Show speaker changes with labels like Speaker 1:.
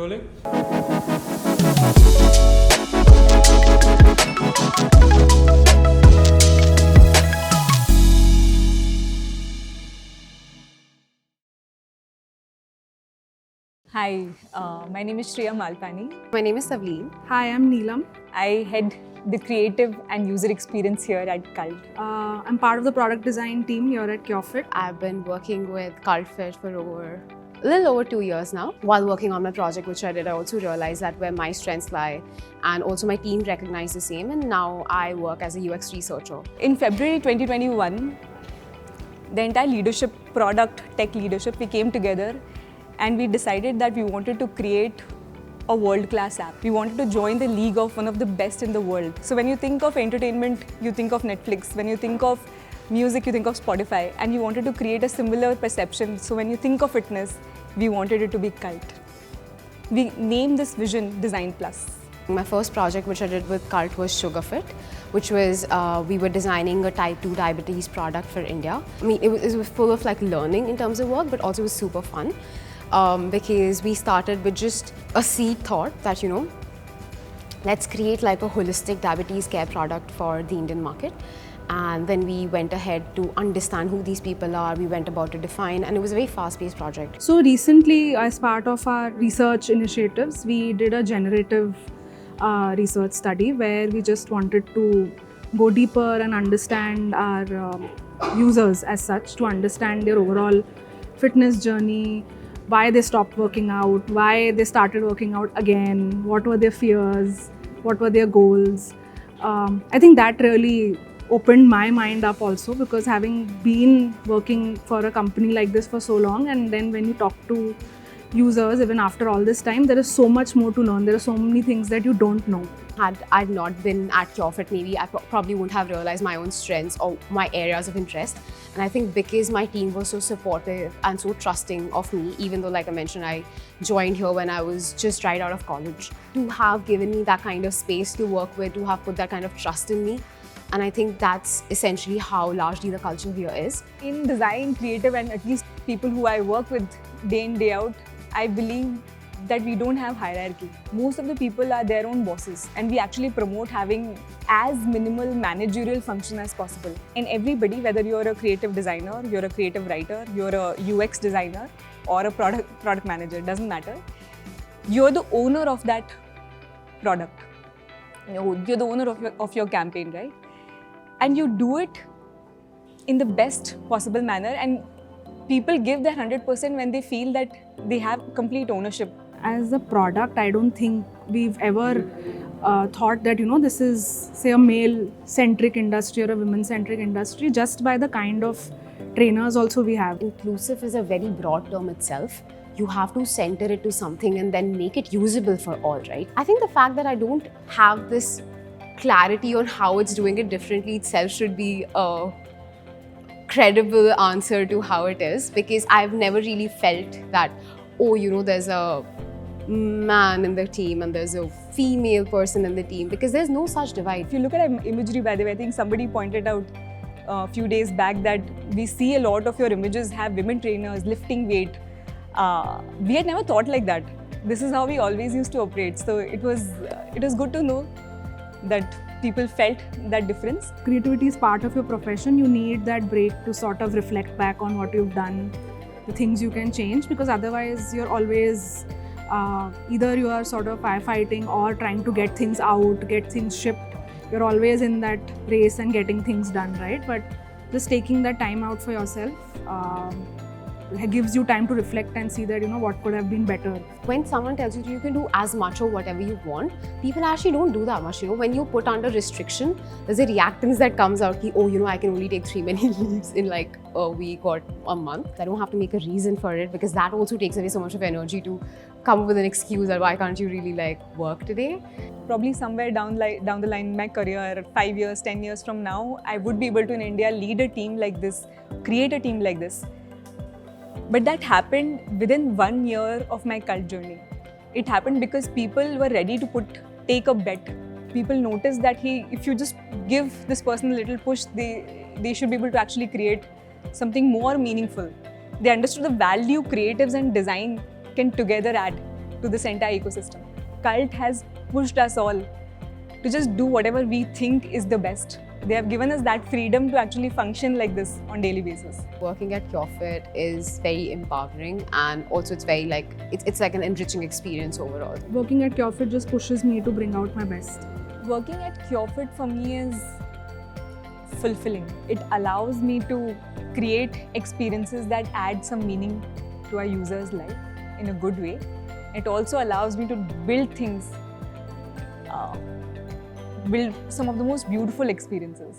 Speaker 1: rolling?
Speaker 2: Hi, my name is Shreya Malpani.
Speaker 3: My name is Savleen.
Speaker 4: Hi, I'm Neelam.
Speaker 2: I head the creative and user experience here at Cult.
Speaker 4: I'm part of the product design team here at cult.fit.
Speaker 3: I've been working with cult.fit for a little over 2 years now. While working on my project, which I did, I also realized that where my strengths lie, and also my team recognized the same, and now I work as a UX researcher.
Speaker 2: In February 2021, the entire leadership, product, tech leadership, we came together and we decided that we wanted to create a world-class app. We wanted to join the league of one of the best in the world. So when you think of entertainment, you think of Netflix. When you think of music, you think of Spotify. And we wanted to create a similar perception. So when you think of fitness, we wanted it to be Cult. We named this vision Design Plus.
Speaker 3: My first project, which I did with Cult, was SugarFit, which was we were designing a type 2 diabetes product for India. I mean, it was full of like learning in terms of work, but also it was super fun. Because we started with just a seed thought that, let's create like a holistic diabetes care product for the Indian market. And then we went ahead to understand who these people are. We went about to define, and it was a very fast-paced project.
Speaker 4: So recently, as part of our research initiatives, we did a generative research study where we just wanted to go deeper and understand our users as such, to understand their overall fitness journey, why they stopped working out, why they started working out again, what were their fears, what were their goals. I think that really opened my mind up also, because having been working for a company like this for so long, and then when you talk to users even after all this time, there is so much more to learn. There are so many things that you don't know.
Speaker 3: Had I not been at cult.fit, maybe I probably wouldn't have realized my own strengths or my areas of interest. And I think because my team was so supportive and so trusting of me, even though, like I mentioned, I joined here when I was just right out of college, to have given me that kind of space to work with, to have put that kind of trust in me. And I think that's essentially how largely the culture here is.
Speaker 2: In design, creative, and at least people who I work with day in, day out, I believe that we don't have hierarchy. Most of the people are their own bosses, and we actually promote having as minimal managerial function as possible. And everybody, whether you're a creative designer, you're a creative writer, you're a UX designer, or a product manager, doesn't matter. You're the owner of that product. You're the owner of your campaign, right? And you do it in the best possible manner, and people give their 100% when they feel that they have complete ownership.
Speaker 4: As a product, I don't think we've ever thought that, this is, say, a male-centric industry or a women-centric industry, just by the kind of trainers also we have.
Speaker 3: Inclusive is a very broad term itself. You have to center it to something and then make it usable for all, right? I think the fact that I don't have this clarity on how it's doing it differently itself should be a credible answer to how it is, because I've never really felt that, there's a man in the team and there's a female person in the team, because there's no such divide.
Speaker 2: If you look at imagery, by the way, I think somebody pointed out a few days back that we see a lot of your images have women trainers lifting weight. We had never thought like that. This is how we always used to operate. So it was good to know that people felt that difference.
Speaker 4: Creativity is part of your profession. You need that break to sort of reflect back on what you've done, the things you can change, because otherwise you're always either you are sort of firefighting or trying to get things out, get things shipped. You're always in that race and getting things done, right? But just taking that time out for yourself gives you time to reflect and see that, what could have been better.
Speaker 3: When someone tells you can do as much or whatever you want, people actually don't do that much. When you put under restriction, there's a reactance that comes out, I can only take 3 many leaves in like a week or a month. I don't have to make a reason for it, because that also takes away so much of energy to come up with an excuse that why can't you really work today.
Speaker 2: Probably somewhere down the line in my career, 5 years, 10 years from now, I would be able to in India lead a team like this, create a team like this. But that happened within 1 year of my cult journey. It happened because people were ready to take a bet. People noticed that if you just give this person a little push, they should be able to actually create something more meaningful. They understood the value creatives and design can together add. to this entire ecosystem. Cult has pushed us all to just do whatever we think is the best. They have given us that freedom to actually function like this on daily basis.
Speaker 3: Working at CureFit is very empowering, and also it's very like it's like an enriching experience overall.
Speaker 4: Working at CureFit just pushes me to bring out my best.
Speaker 2: Working at CureFit for me is fulfilling. It allows me to create experiences that add some meaning to our users' life in a good way. It also allows me to build things, build some of the most beautiful experiences.